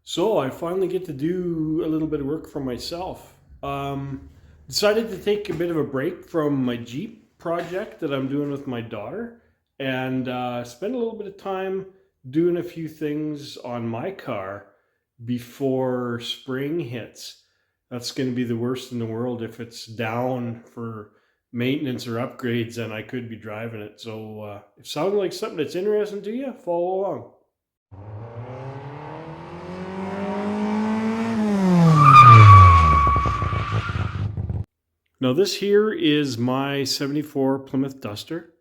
So I finally get to do a little bit of work for myself. Decided to take a bit of a break from my Jeep project that I'm doing with my daughter and spend a little bit of time doing a few things on my car before spring hits. That's going to be the worst in the world if it's down for maintenance or upgrades, and I could be driving it. So if it sounds like something that's interesting to you, follow along. Now, this here is my 74 Plymouth Duster.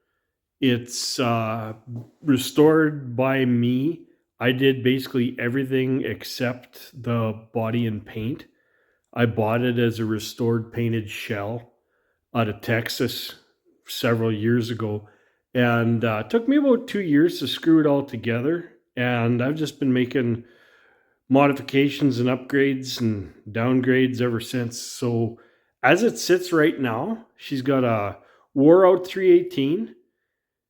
It's restored by me. I did basically everything except the body and paint. I bought it as a restored painted shell out of Texas several years ago. And it took me about 2 years to screw it all together. And I've just been making modifications and upgrades and downgrades ever since. So as it sits right now, she's got a wore out 318.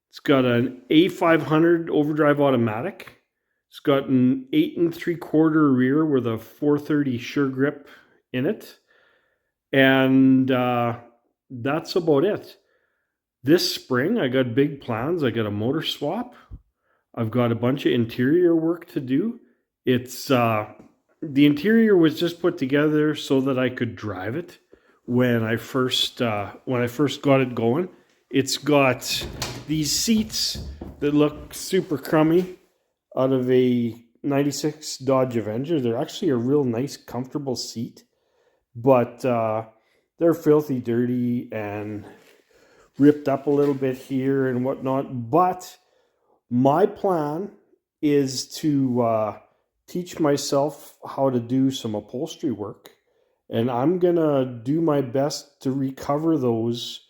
It's got an A500 overdrive automatic. It's got an 8 3/4 rear with a 430 sure grip in it. And that's about it. This spring, I got big plans. I got a motor swap. I've got a bunch of interior work to do. It's the interior was just put together so that I could drive it when I first got it going. It's got these seats that look super crummy out of a 96 Dodge Avenger. They're actually a real nice, comfortable seat, but they're filthy dirty and ripped up a little bit here and whatnot. But my plan is to teach myself how to do some upholstery work, and I'm gonna do my best to recover those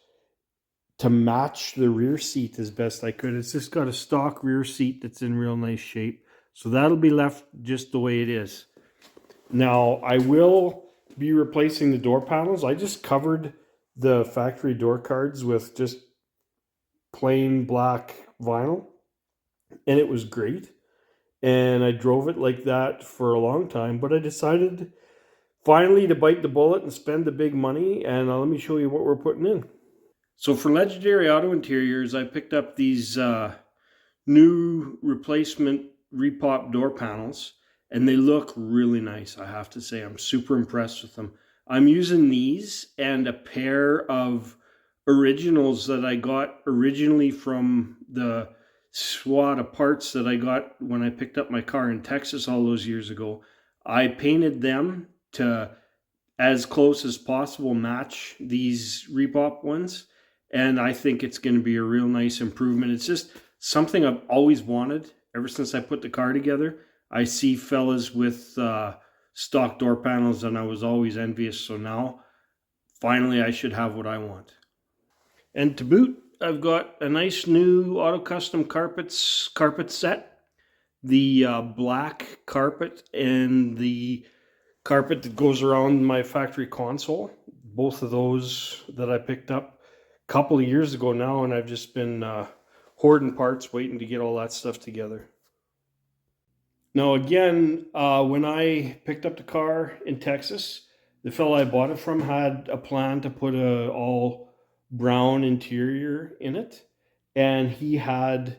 to match the rear seat as best I could. It's just got a stock rear seat that's in real nice shape, so that'll be left just the way it is. Now I will be replacing the door panels. I just covered the factory door cards with just plain black vinyl, and it was great. And I drove it like that for a long time, but I decided finally to bite the bullet and spend the big money. And let me show you what we're putting in. So for Legendary Auto Interiors, I picked up these new replacement repop door panels, and they look really nice. I have to say, I'm super impressed with them. I'm using these and a pair of originals that I got originally from the swat of parts that I got when I picked up my car in Texas all those years ago. I painted them to as close as possible match these repop ones, and I think it's going to be a real nice improvement. It's just something I've always wanted ever since I put the car together. I see fellas with stock door panels, and I was always envious. So now, finally, I should have what I want. And to boot, I've got a nice new auto custom carpet set. The black carpet and the carpet that goes around my factory console. Both of those that I picked up a couple of years ago now, and I've just been hoarding parts, waiting to get all that stuff together. Now, again, when I picked up the car in Texas, the fellow I bought it from had a plan to put a all brown interior in it, and he had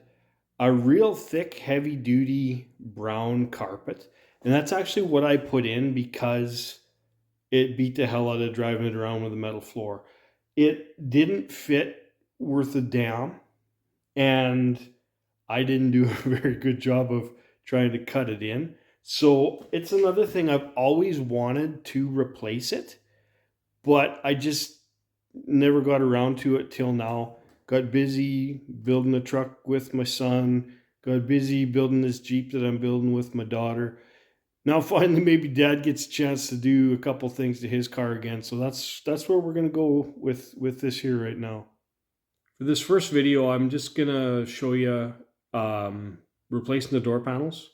a real thick, heavy duty brown carpet. And that's actually what I put in because it beat the hell out of driving it around with a metal floor. It didn't fit worth a damn, and I didn't do a very good job of trying to cut it in. So it's another thing I've always wanted to replace it, but I just never got around to it till now. Got busy building a truck with my son, got busy building this Jeep that I'm building with my daughter. Now finally maybe dad gets a chance to do a couple things to his car again. So that's where we're going to go with this here right now. For this first video, I'm just going to show you replacing the door panels,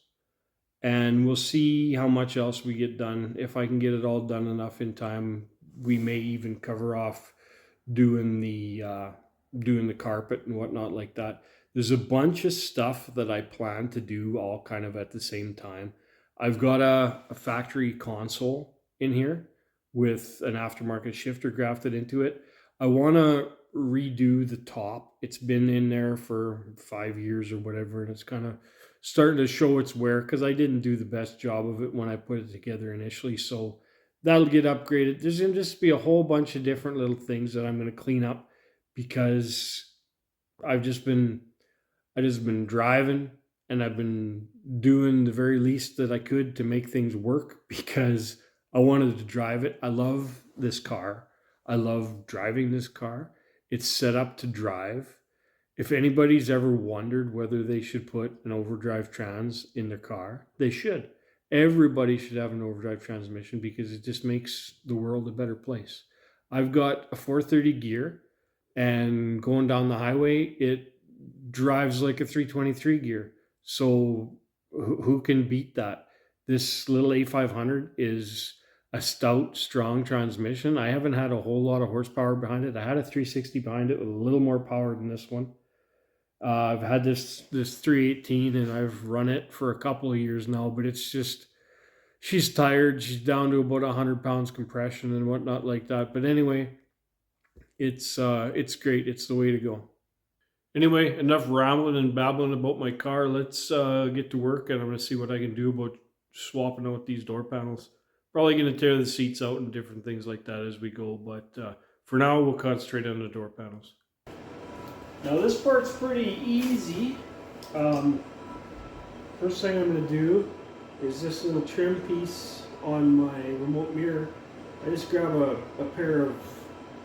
and we'll see how much else we get done. If I can get it all done enough in time, we may even cover off doing the carpet and whatnot like that. There's a bunch of stuff that I plan to do all kind of at the same time. I've got a factory console in here with an aftermarket shifter grafted into it. I want to redo the top. It's been in there for 5 years or whatever, and it's kind of starting to show its wear because I didn't do the best job of it when I put it together initially. So that'll get upgraded. There's going to just be a whole bunch of different little things that I'm going to clean up because I've just been I just been driving and I've been doing the very least that I could to make things work because I wanted to drive it. I love this car. I love driving this car. It's set up to drive. If anybody's ever wondered whether they should put an overdrive trans in their car, they should. Everybody should have an overdrive transmission because it just makes the world a better place. I've got a 430 gear, and going down the highway, it drives like a 323 gear. So who can beat that? This little A500 is a stout, strong transmission. I haven't had a whole lot of horsepower behind it. I had a 360 behind it with a little more power than this one. I've had this 318 and I've run it for a couple of years now, but it's just, she's tired. She's down to about 100 pounds compression and whatnot like that. But anyway, it's great. It's the way to go. Anyway, enough rambling and babbling about my car. Let's get to work, and I'm going to see what I can do about swapping out these door panels. Probably going to tear the seats out and different things like that as we go, but for now we'll concentrate on the door panels. Now this part's pretty easy. First thing I'm going to do is this little trim piece on my remote mirror. I just grab a pair of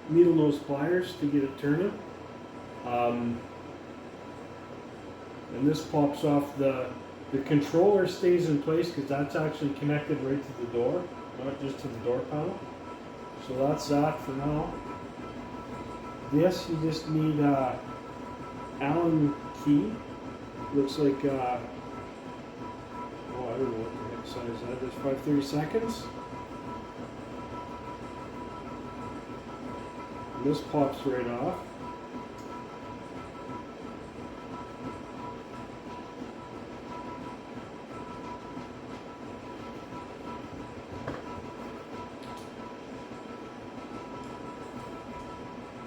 needle nose pliers to get it turning. And this pops off. The controller stays in place because that's actually connected right to the door, not just to the door panel. So that's that for now. This, you just need Allen key. Looks like I don't know what the heck size that is. 5/32. And this pops right off.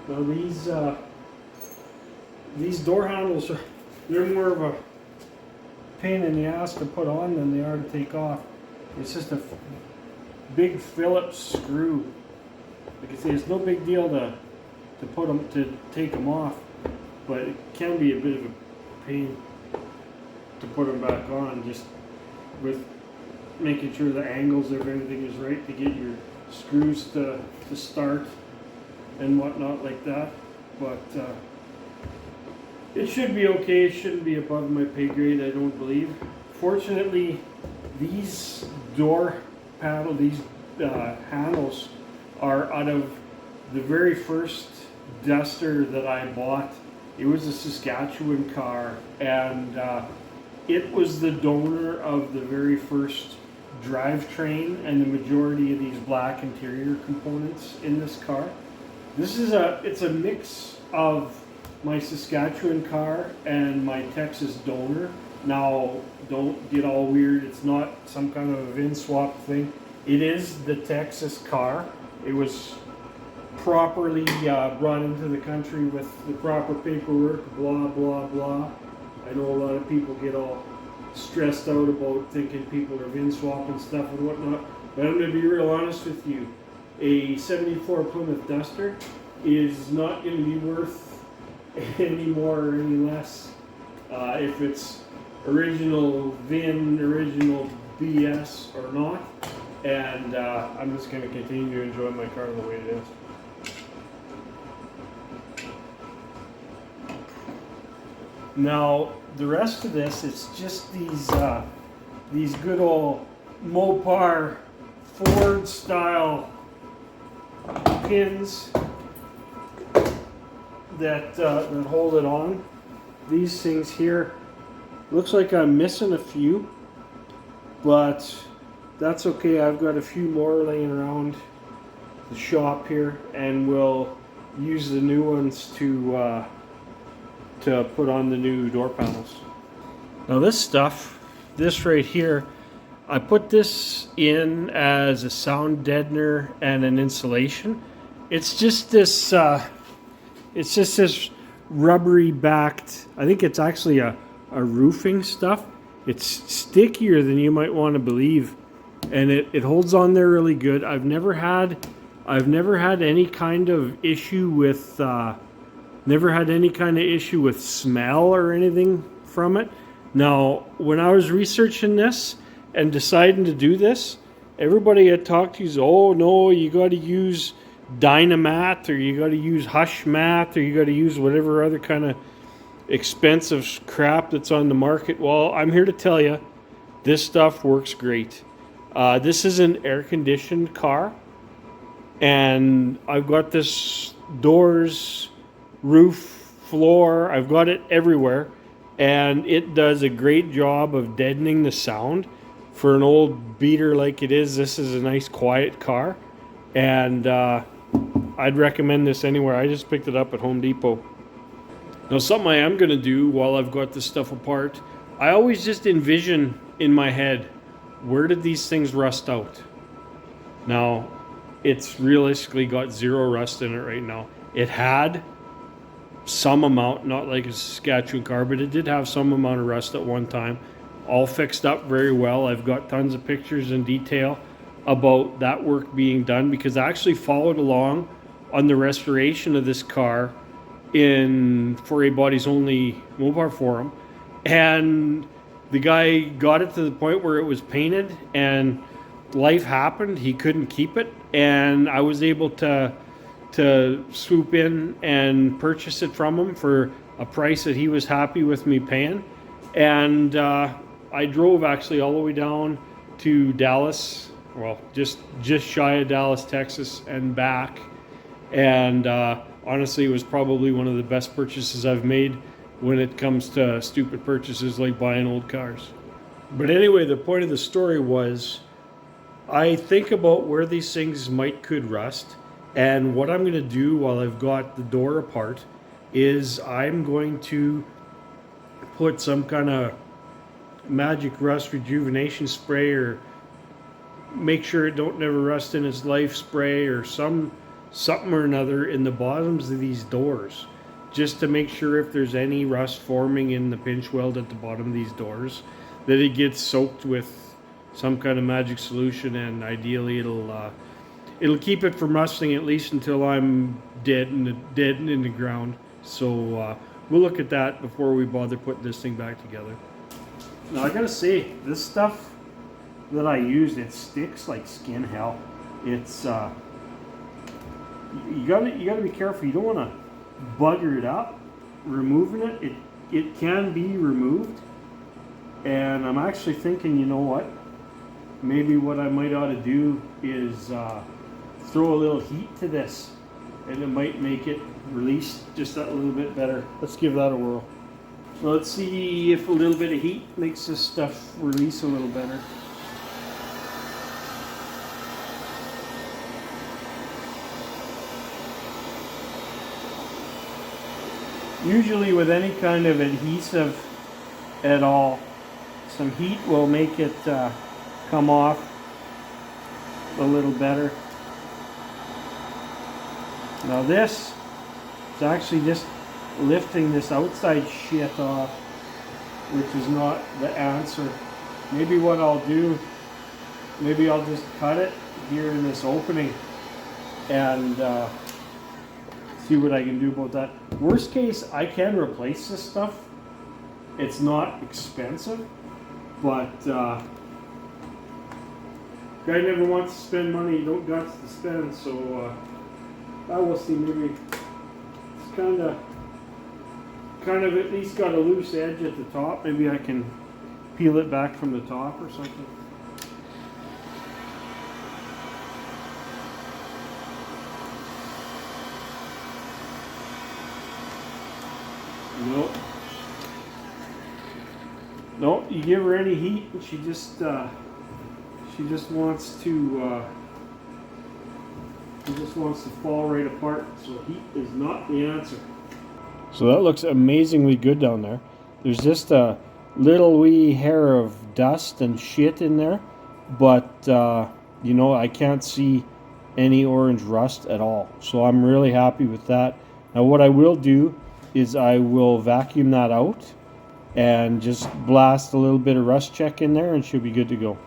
Now these door handles they're more of a pain in the ass to put on than they are to take off. It's just a big Phillips screw. Like I say, it's no big deal to take them off, but it can be a bit of a pain to put them back on, just with making sure the angles of everything is right to get your screws to start and whatnot like that. But it should be okay. It shouldn't be above my pay grade, I don't believe. Fortunately, these door panel, these handles are out of the very first Duster that I bought. It was a Saskatchewan car, and it was the donor of the very first drivetrain and the majority of these black interior components in this car. It's a mix of my Saskatchewan car and my Texas donor. Now, don't get all weird. It's not some kind of a VIN swap thing. It is the Texas car. It was properly brought into the country with the proper paperwork, blah, blah, blah. I know a lot of people get all stressed out about thinking people are VIN swapping stuff and whatnot, but I'm going to be real honest with you. A 74 Plymouth Duster is not going to be worth any more or any less if it's original VIN, original BS or not, and I'm just going to continue to enjoy my car the way it is. Now the rest of this, it's just these good old Mopar Ford style pins that hold it on. These things here, looks like I'm missing a few, but that's okay. I've got a few more laying around the shop here, and we'll use the new ones to put on the new door panels. Now this stuff, this right here, I put this in as a sound deadener and an insulation. It's just this rubbery backed, I think it's actually a roofing stuff. It's stickier than you might want to believe, and it holds on there really good. I've never had any kind of issue with smell or anything from it. Now, when I was researching this and deciding to do this, everybody I talked to is, oh no, you got to use Dynamat, or you got to use Hush Mat, or you got to use whatever other kind of expensive crap that's on the market. Well, I'm here to tell you, this stuff works great. This is an air-conditioned car, and I've got this doors, roof, floor, I've got it everywhere, and it does a great job of deadening the sound. For an old beater like it is, this is a nice quiet car, and I'd recommend this anywhere. I just picked it up at Home Depot. Now, something I am going to do while I've got this stuff apart, I always just envision in my head, where did these things rust out? Now, it's realistically got zero rust in it right now. It had some amount, not like a Saskatchewan car, but it did have some amount of rust at one time. All fixed up very well. I've got tons of pictures in detail about that work being done, because I actually followed along on the restoration of this car in 4A Bodies Only Mopar Forum, and the guy got it to the point where it was painted, and life happened. He couldn't keep it, and I was able to swoop in and purchase it from him for a price that he was happy with me paying. And I drove actually all the way down to Dallas, well, just shy of Dallas, Texas, and back. And honestly, it was probably one of the best purchases I've made when it comes to stupid purchases like buying old cars. But anyway, the point of the story was, I think about where these things could rust, and what I'm going to do while I've got the door apart is I'm going to put some kind of magic rust rejuvenation spray, or make sure it don't never rust in its life spray, or something or another in the bottoms of these doors, just to make sure if there's any rust forming in the pinch weld at the bottom of these doors, that it gets soaked with some kind of magic solution, and ideally it'll keep it from rusting at least until I'm dead and in the ground. So we'll look at that before we bother putting this thing back together. Now, I gotta say, this stuff that I used, it sticks like skin hell. It's you gotta be careful. You don't want to bugger it up removing it. It can be removed, and I'm actually thinking, you know what, maybe what I might ought to do is throw a little heat to this, and it might make it release just that little bit better. Let's give that a whirl. So let's see if a little bit of heat makes this stuff release a little better. Usually with any kind of adhesive at all, some heat will make it come off a little better. Now this is actually just lifting this outside shit off, which is not the answer. Maybe what I'll do, maybe I'll just cut it here in this opening and see what I can do about that. Worst case, I can replace this stuff. It's not expensive, but guy never wants to spend money, don't guts to spend, so I will see. Maybe it's kind of at least got a loose edge at the top. Maybe I can peel it back from the top or something. Nope. No, you give her any heat and she just wants to fall right apart. So heat is not the answer. So that looks amazingly good down there. There's just a little wee hair of dust and shit in there, but you know, I can't see any orange rust at all. So I'm really happy with that. Now what I will do is I will vacuum that out and just blast a little bit of rust check in there and she'll be good to go.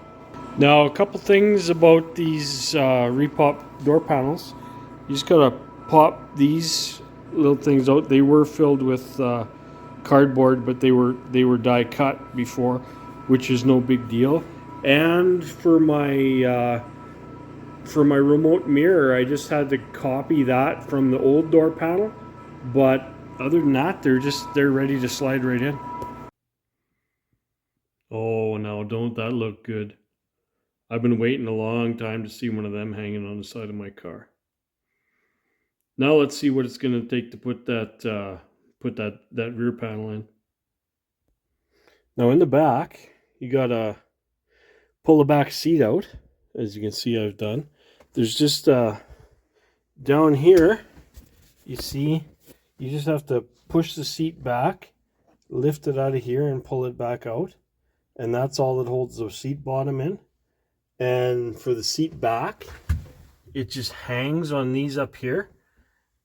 Now a couple things about these repop door panels. You just gotta pop these little things out. They were filled with cardboard, but they were die cut before, which is no big deal. And for my remote mirror, I just had to copy that from the old door panel. But other than that, they're ready to slide right in. Oh, now don't that look good? I've been waiting a long time to see one of them hanging on the side of my car. Now let's see what it's going to take to put that rear panel in. Now in the back, you gotta pull the back seat out, as you can see I've done. There's just down here, you see, you just have to push the seat back, lift it out of here and pull it back out. And that's all that holds the seat bottom in. And for the seat back, it just hangs on these up here.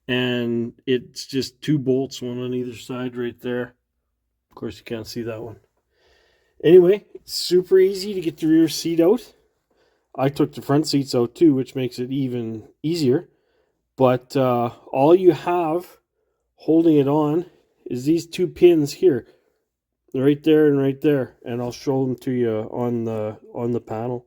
And it's just 2 bolts, one on either side right there. Of course, you can't see that one. Anyway, it's super easy to get the rear seat out. I took the front seats out too, which makes it even easier. But all you have holding it on is these 2 pins here, right there and right there, and I'll show them to you on the panel.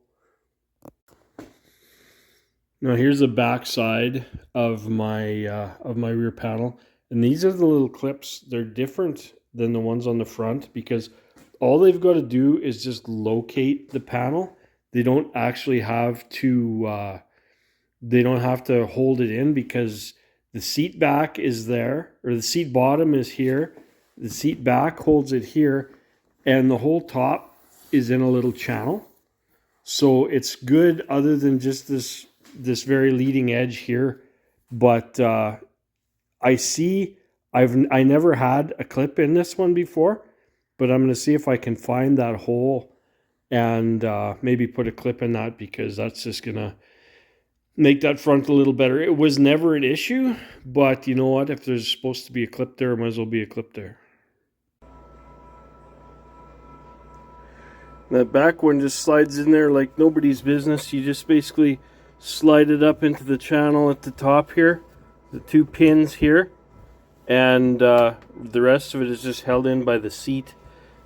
Now here's the back side of my rear panel, and these are the little clips. They're different than the ones on the front because all they've got to do is just locate the panel. They don't actually have to hold it in because the seat back is there, or the seat bottom is here. The seat back holds it here, and the whole top is in a little channel. So it's good other than just this very leading edge here. But I never had a clip in this one before, but I'm going to see if I can find that hole and maybe put a clip in that, because that's just going to make that front a little better. It was never an issue, but you know what? If there's supposed to be a clip there, it might as well be a clip there. That back one just slides in there like nobody's business. You just basically slide it up into the channel at the top here, the 2 pins here, and the rest of it is just held in by the seat.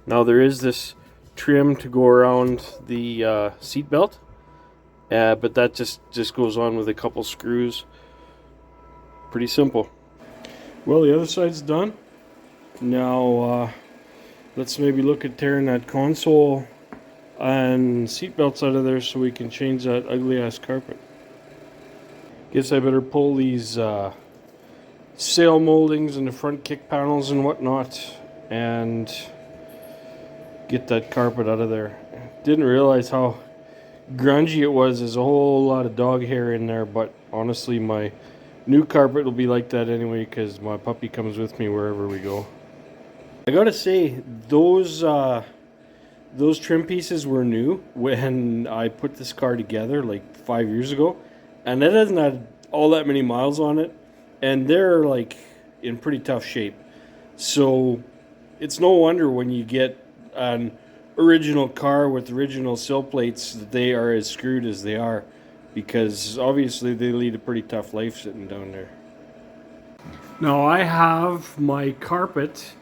Now there is this trim to go around the seat belt, but that just goes on with a couple screws. Pretty simple. Well, the other side's done. Now let's maybe look at tearing that console and seat belts out of there so we can change that ugly ass carpet. Guess I better pull these sail moldings and the front kick panels and whatnot and get that carpet out of there. Didn't realize how grungy it was. There's a whole lot of dog hair in there, but honestly my new carpet will be like that anyway because my puppy comes with me wherever we go. I gotta say, those trim pieces were new when I put this car together like 5 years ago, and it hasn't had all that many miles on it, and they're like in pretty tough shape. So it's no wonder when you get an original car with original sill plates that they are as screwed as they are, because obviously they lead a pretty tough life sitting down there. Now I have my carpet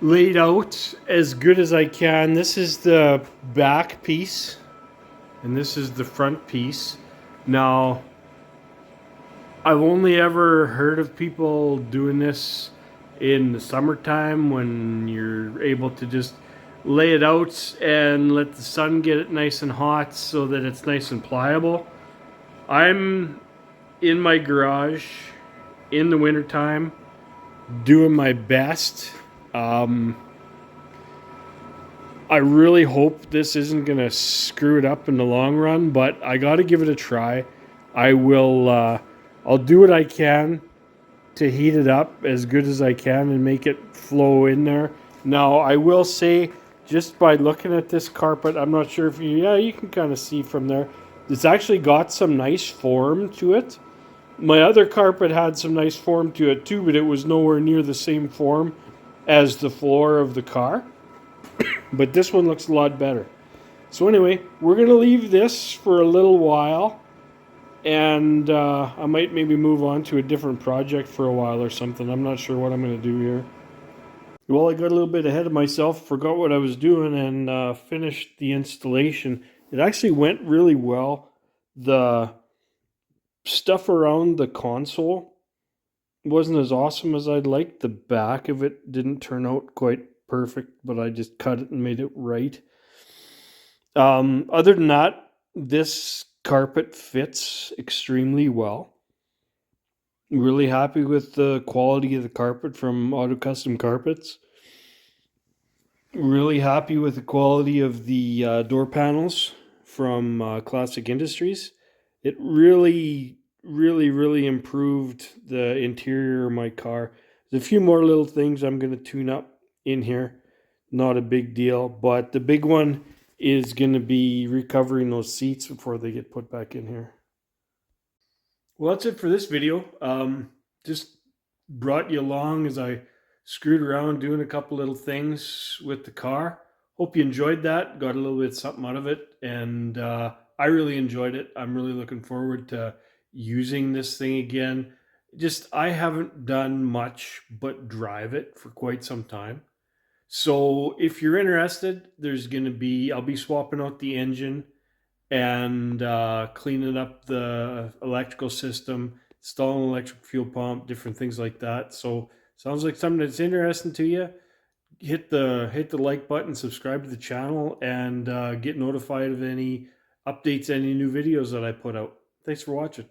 laid out as good as I can. This is the back piece and this is the front piece. Now I've only ever heard of people doing this in the summertime when you're able to just lay it out and let the sun get it nice and hot so that it's nice and pliable. I'm in my garage in the wintertime doing my best. I really hope this isn't going to screw it up in the long run, but I got to give it a try. I'll do what I can to heat it up as good as I can and make it flow in there. Now, I will say just by looking at this carpet, I'm not sure if you can kind of see from there. It's actually got some nice form to it. My other carpet had some nice form to it too, but it was nowhere near the same form as the floor of the car. But this one looks a lot better. So anyway, we're going to leave this for a little while. And I might maybe move on to a different project for a while or something. I'm not sure what I'm going to do here. Well, I got a little bit ahead of myself, forgot what I was doing, and finished the installation. It actually went really well. The stuff around the console wasn't as awesome as I'd like. The back of it didn't turn out quite perfect, but I just cut it and made it right. Other than that, this carpet fits extremely well. Really happy with the quality of the carpet from Auto Custom Carpets. Really happy with the quality of the door panels from Classic Industries. It really, really, really improved the interior of my car. There's a few more little things I'm going to tune up in here. Not a big deal, but the big one is going to be recovering those seats before they get put back in here. Well, that's it for this video. Just brought you along as I screwed around doing a couple little things with the car. Hope you enjoyed that. Got a little bit something out of it, and I really enjoyed it. I'm really looking forward to using this thing again. I haven't done much but drive it for quite some time. So if you're interested, I'll be swapping out the engine and cleaning up the electrical system, installing an electric fuel pump, different things like that. So sounds like something that's interesting to you. Hit the like button, subscribe to the channel, and get notified of any updates, any new videos that I put out. Thanks for watching.